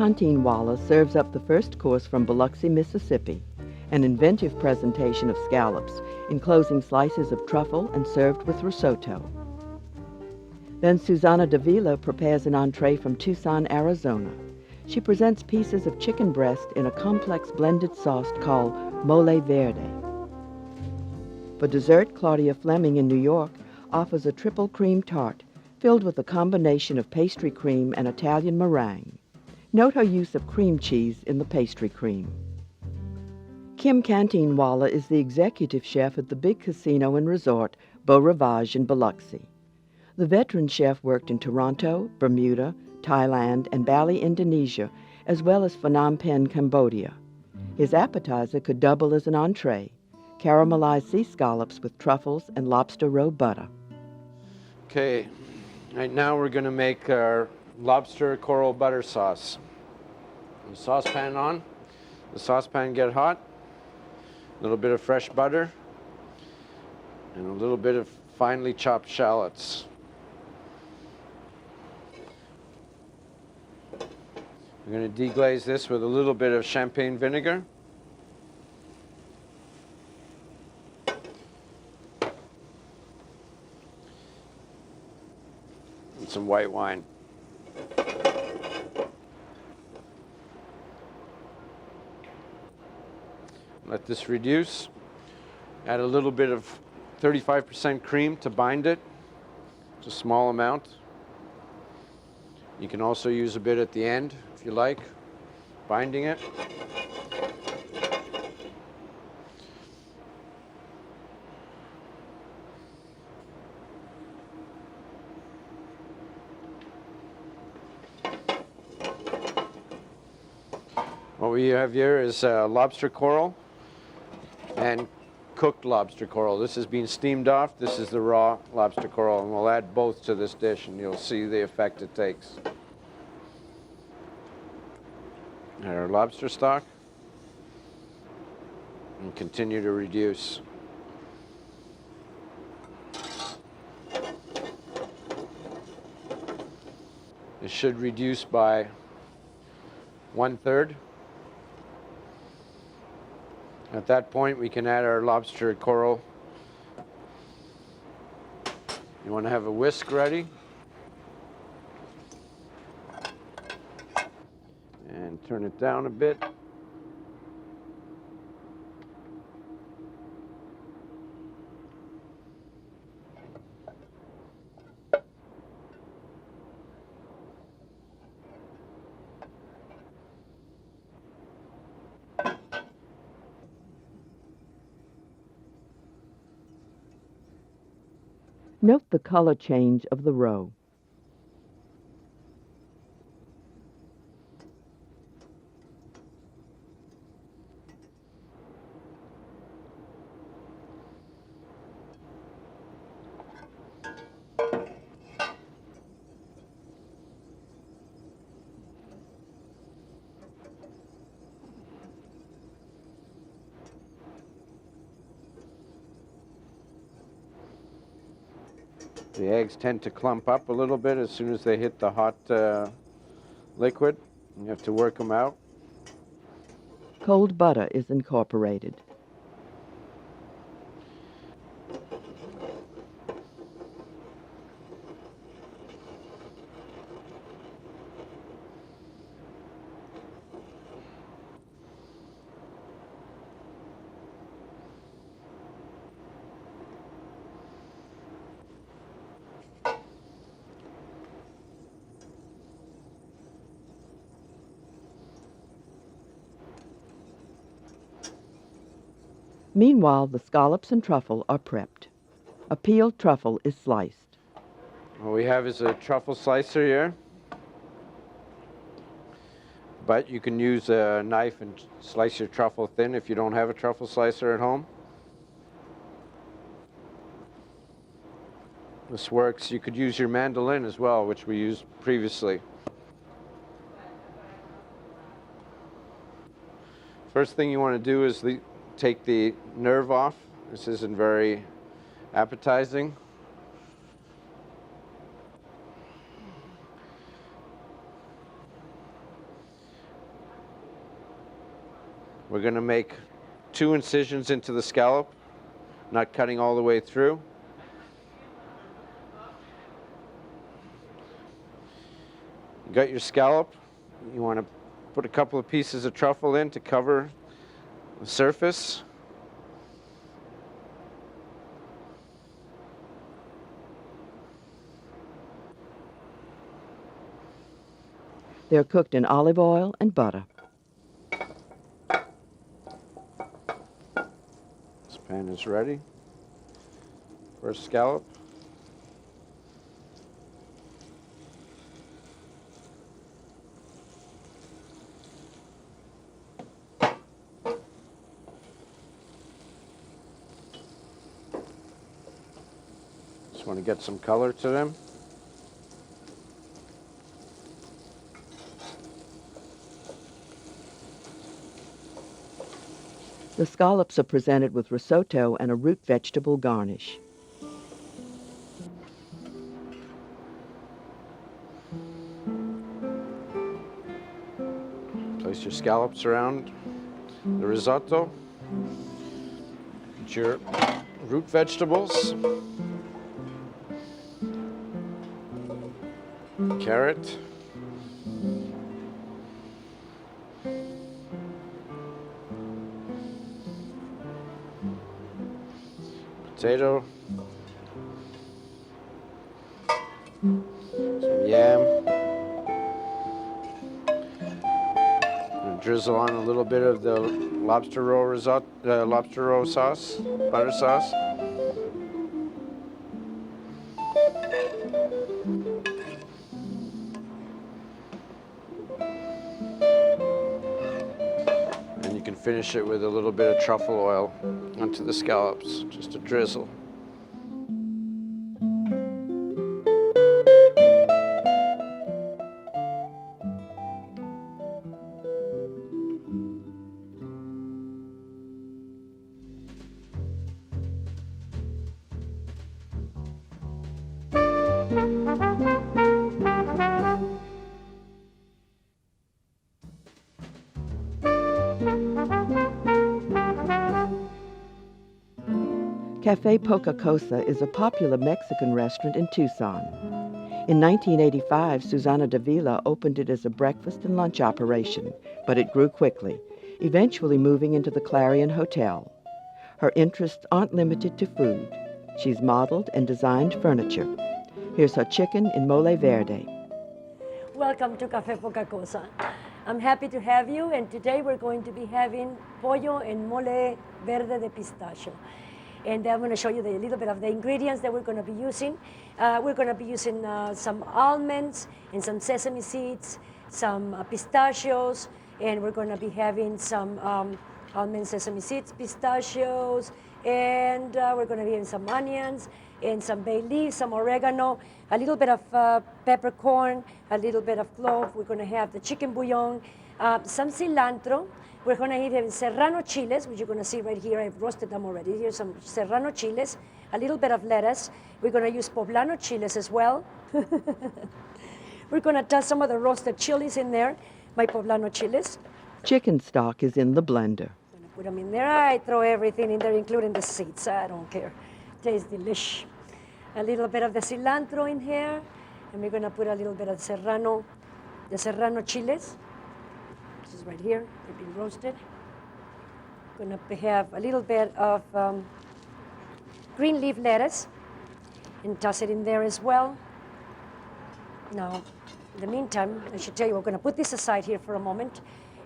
Canteenwalla serves up the first course from Biloxi, Mississippi, an inventive presentation of scallops, enclosing slices of truffle and served with risotto. Then Suzana Davila prepares an entree from Tucson, Arizona. She presents pieces of chicken breast in a complex blended sauce called mole verde. For dessert, Claudia Fleming in New York offers a triple cream tart filled with a combination of pastry cream and Italian meringue. Note her use of cream cheese in the pastry cream. Canteenwalla is the executive chef at the big casino and resort, Beau Rivage in Biloxi. The veteran chef worked in Toronto, Bermuda, Thailand, and Bali, Indonesia, as well as Phnom Penh, Cambodia. His appetizer could double as an entree, caramelized sea scallops with truffles and lobster roe butter. Okay, right now we're going to make our lobster coral butter sauce. The saucepan on, the saucepan get hot, a little bit of fresh butter, and a little bit of finely chopped shallots. We're going to deglaze this with a little bit of champagne vinegar. And some white wine. Let this reduce. Add a little bit of 35% cream to bind it. It's a small amount. You can also use a bit at the end if you like, binding it. What we have here is lobster coral and cooked lobster coral. This is being steamed off. This is the raw lobster coral, and we'll add both to this dish, and you'll see the effect it takes. Add our lobster stock and continue to reduce. It should reduce by 1/3. At that point, we can add our lobster coral. You want to have a whisk ready. And turn it down a bit. Note the color change of the roe. The eggs tend to clump up a little bit as soon as they hit the hot liquid. You have to work them out. Cold butter is incorporated. Meanwhile, the scallops and truffle are prepped. A peeled truffle is sliced. What we have is a truffle slicer here. But you can use a knife and slice your truffle thin if you don't have a truffle slicer at home. This works. You could use your mandolin as well, which we used previously. First thing you want to do is take the nerve off. This isn't very appetizing. We're going to make 2 incisions into the scallop, not cutting all the way through. You got your scallop. You want to put a couple of pieces of truffle in to cover the surface. They're cooked in olive oil and butter. This pan is ready for a scallop. Just want to get some color to them. The scallops are presented with risotto and a root vegetable garnish. Place your scallops around the risotto. Get your root vegetables. Carrot. Potato. Some yam. Drizzle on a little bit of the lobster roll risotto, lobster roll sauce, butter sauce. And you can finish it with a little bit of truffle oil onto the scallops, just a drizzle. Cafe Poca Cosa is a popular Mexican restaurant in Tucson. In 1985, Suzana Davila opened it as a breakfast and lunch operation, but it grew quickly, eventually moving into the Clarion Hotel. Her interests aren't limited to food. She's modeled and designed furniture. Here's her chicken in mole verde. Welcome to Cafe Poca Cosa. I'm happy to have you, and today we're going to be having pollo en mole verde de pistachio. And I'm going to show you a little bit of the ingredients that we're going to be using. We're going to be using some almonds and some sesame seeds, some pistachios, and we're going to be having some almonds, sesame seeds, pistachios, and we're going to be having some onions and some bay leaves, some oregano, a little bit of peppercorn, a little bit of clove. We're going to have the chicken bouillon, some cilantro. We're going to have serrano chiles, which you're going to see right here. I've roasted them already. Here's some serrano chiles, a little bit of lettuce. We're going to use poblano chiles as well. We're going to toss some of the roasted chilies in there, my poblano chiles. Chicken stock is in the blender. I'm going to put them in there. I throw everything in there, including the seeds. I don't care. Tastes delish. A little bit of the cilantro in here, and we're going to put a little bit of the serrano chiles. This is right here, they've been roasted. Gonna have a little bit of green leaf lettuce and toss it in there as well. Now, in the meantime, I should tell you, we're gonna put this aside here for a moment,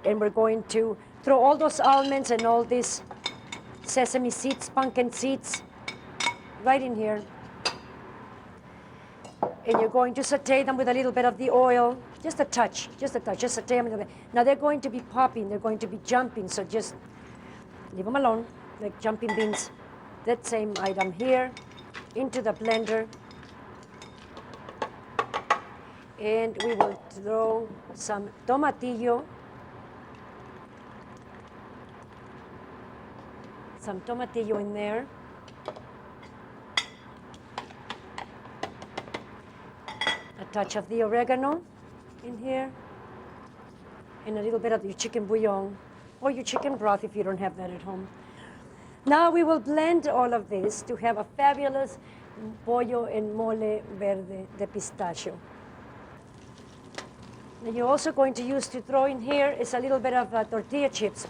and we're going to throw all those almonds and all these sesame seeds, pumpkin seeds, right in here. And you're going to saute them with a little bit of the oil, just a touch, just saute them a little bit. Now they're going to be popping, they're going to be jumping, so just leave them alone, like jumping beans. That same item here, into the blender. And we will throw some tomatillo, in there. A touch of the oregano in here, and a little bit of your chicken bouillon. or your chicken broth if you don't have that at home. Now we will blend all of this to have a fabulous pollo en mole verde de pistachio. And you're also going to use to throw in here is a little bit of tortilla chips.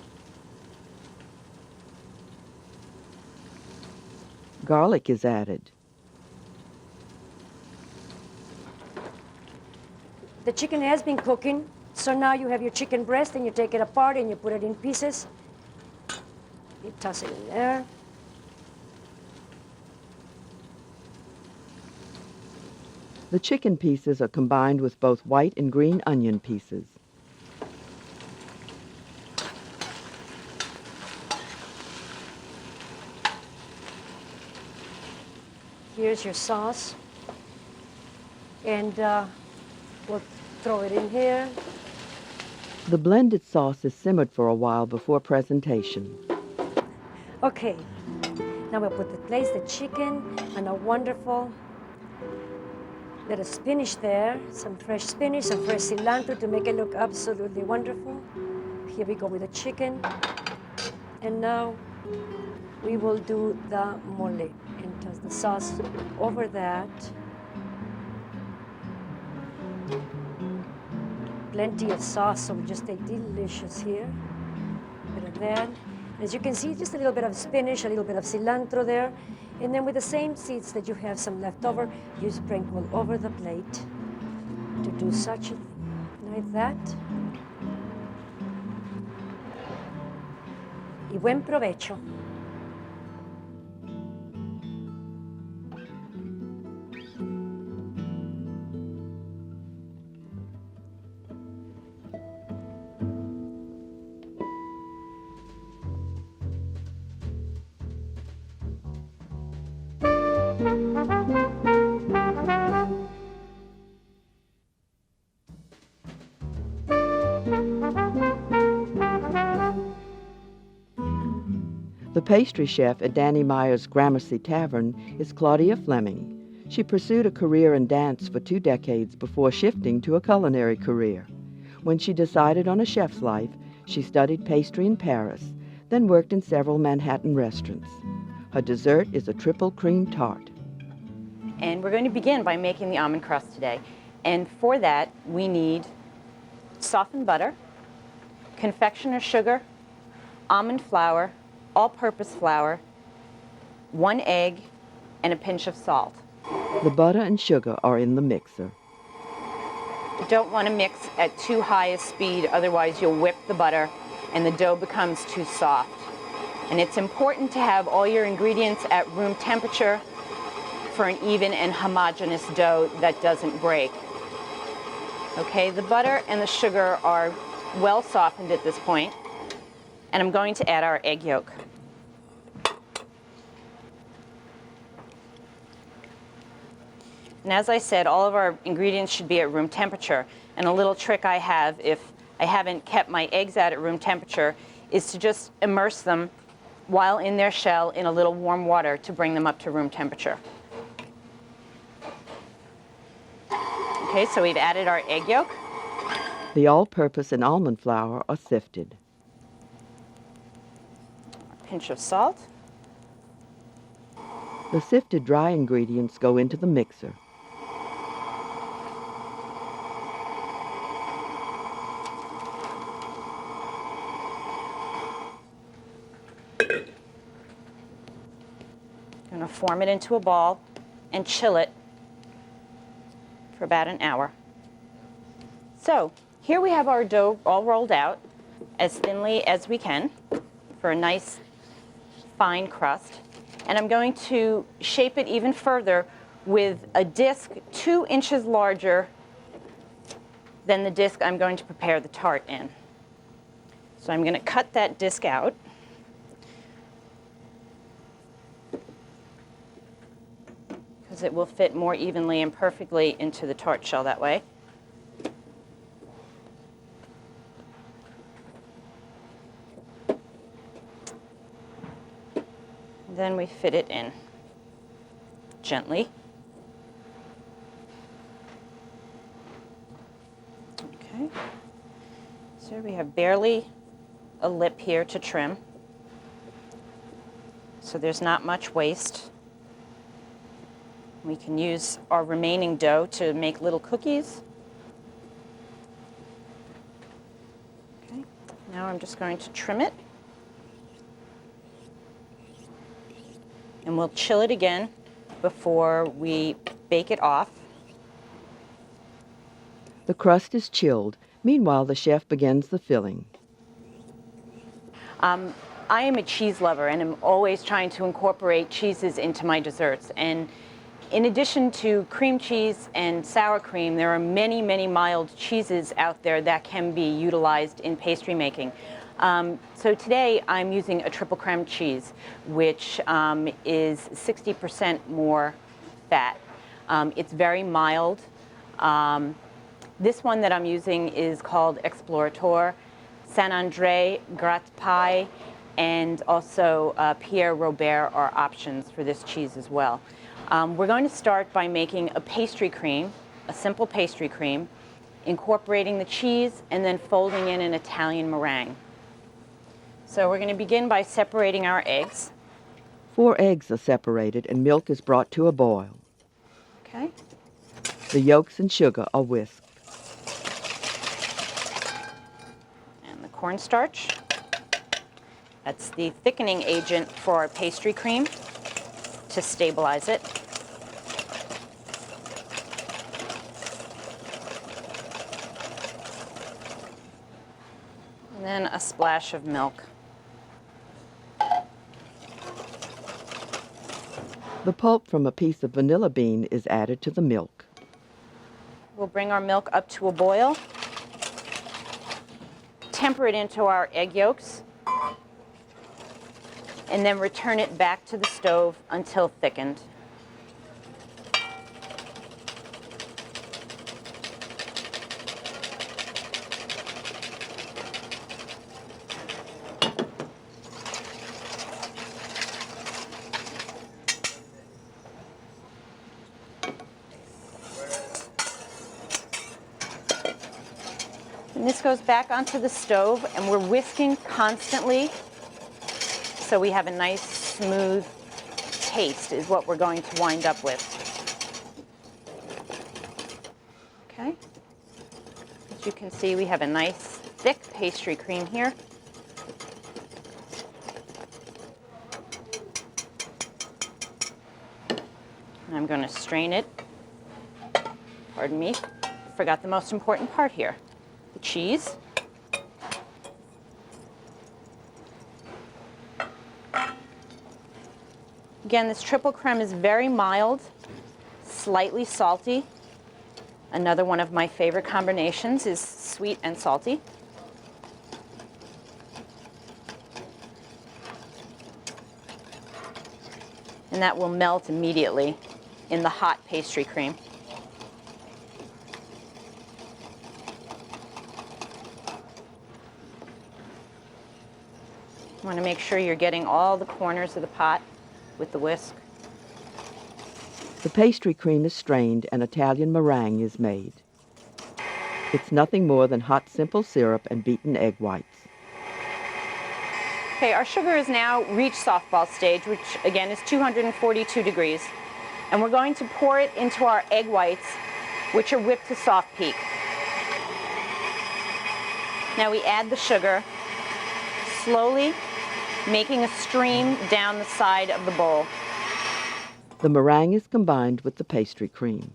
Garlic is added. The chicken has been cooking, so now you have your chicken breast and you take it apart and you put it in pieces. You toss it in there. The chicken pieces are combined with both white and green onion pieces. Here's your sauce. And we'll throw it in here. The blended sauce is simmered for a while before presentation. Okay, now we'll place the chicken and a wonderful little spinach there, some fresh spinach, some fresh cilantro to make it look absolutely wonderful. Here we go with the chicken. And now we will do the mole and toss the sauce over that. Plenty of sauce, so we just take delicious here. A bit of that. As you can see, just a little bit of spinach, a little bit of cilantro there. And then with the same seeds that you have some left over, you sprinkle over the plate to do such a thing like that. Y buen provecho. The pastry chef at Danny Meyer's Gramercy Tavern is Claudia Fleming. She pursued a career in dance for 2 decades before shifting to a culinary career. When she decided on a chef's life, she studied pastry in Paris, then worked in several Manhattan restaurants. Her dessert is a triple cream tart. And we're going to begin by making the almond crust today. And for that, we need softened butter, confectioner's sugar, almond flour, all-purpose flour, 1 egg, and a pinch of salt. The butter and sugar are in the mixer. You don't want to mix at too high a speed, otherwise you'll whip the butter and the dough becomes too soft. And it's important to have all your ingredients at room temperature for an even and homogeneous dough that doesn't break. Okay, the butter and the sugar are well softened at this point, and I'm going to add our egg yolk. And as I said, all of our ingredients should be at room temperature. And a little trick I have, if I haven't kept my eggs out at room temperature, is to just immerse them while in their shell in a little warm water to bring them up to room temperature. Okay, so we've added our egg yolk. The all-purpose and almond flour are sifted. A pinch of salt. The sifted dry ingredients go into the mixer. I'm going to form it into a ball and chill it for about an hour. So here we have our dough all rolled out as thinly as we can for a nice fine crust. And I'm going to shape it even further with a disc 2 inches larger than the disc I'm going to prepare the tart in. So I'm going to cut that disc out. Because it will fit more evenly and perfectly into the tart shell that way. Then we fit it in gently. Okay. So we have barely a lip here to trim, so there's not much waste. We can use our remaining dough to make little cookies. Okay, now I'm just going to trim it. And we'll chill it again before we bake it off. The crust is chilled. Meanwhile, the chef begins the filling. I am a cheese lover and am always trying to incorporate cheeses into my desserts. And in addition to cream cheese and sour cream, there are many, many mild cheeses out there that can be utilized in pastry making. So today I'm using a triple creme cheese, which is 60% more fat. It's very mild. This one that I'm using is called Explorateur. Saint Andre, Gratte Pie, and also Pierre Robert are options for this cheese as well. We're going to start by making a pastry cream, a simple pastry cream, incorporating the cheese and then folding in an Italian meringue. So we're going to begin by separating our eggs. 4 eggs are separated and milk is brought to a boil. Okay. The yolks and sugar are whisked. And the cornstarch. That's the thickening agent for our pastry cream to stabilize it. And then a splash of milk. The pulp from a piece of vanilla bean is added to the milk. We'll bring our milk up to a boil, temper it into our egg yolks, and then return it back to the stove until thickened. And this goes back onto the stove, and we're whisking constantly so we have a nice smooth paste is what we're going to wind up with. Okay. As you can see, we have a nice thick pastry cream here. And I'm going to strain it. Pardon me, forgot the most important part here. The cheese. Again, this triple creme is very mild, slightly salty. Another one of my favorite combinations is sweet and salty. And that will melt immediately in the hot pastry cream. You want to make sure you're getting all the corners of the pot with the whisk. The pastry cream is strained and Italian meringue is made. It's nothing more than hot simple syrup and beaten egg whites. Okay, our sugar has now reached softball stage, which again is 242 degrees. And we're going to pour it into our egg whites, which are whipped to soft peak. Now we add the sugar, slowly making a stream down the side of the bowl. The meringue is combined with the pastry cream.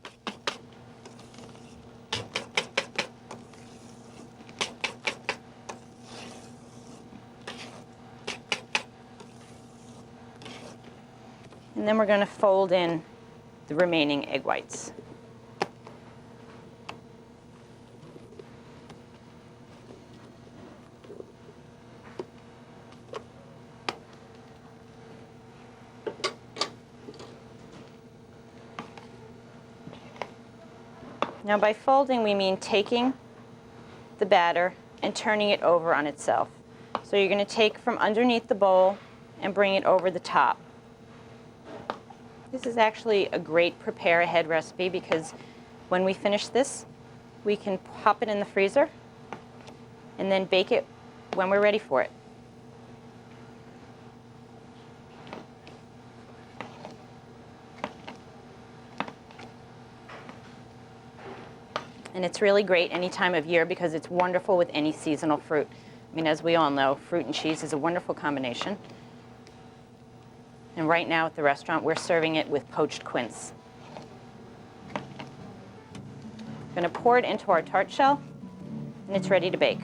And then we're going to fold in the remaining egg whites. Now by folding, we mean taking the batter and turning it over on itself. So you're going to take from underneath the bowl and bring it over the top. This is actually a great prepare ahead recipe because when we finish this, we can pop it in the freezer and then bake it when we're ready for it. And it's really great any time of year because it's wonderful with any seasonal fruit. I mean, as we all know, fruit and cheese is a wonderful combination. And right now at the restaurant, we're serving it with poached quince. I'm going to pour it into our tart shell, and it's ready to bake.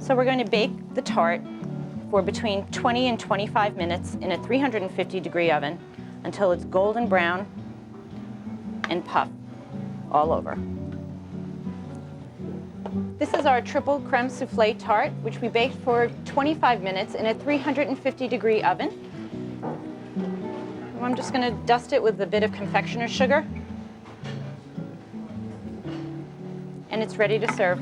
So we're going to bake the tart for between 20 and 25 minutes in a 350-degree oven until it's golden brown and puff all over. This is our triple creme souffle tart, which we baked for 25 minutes in a 350-degree oven. I'm just going to dust it with a bit of confectioner's sugar. And it's ready to serve.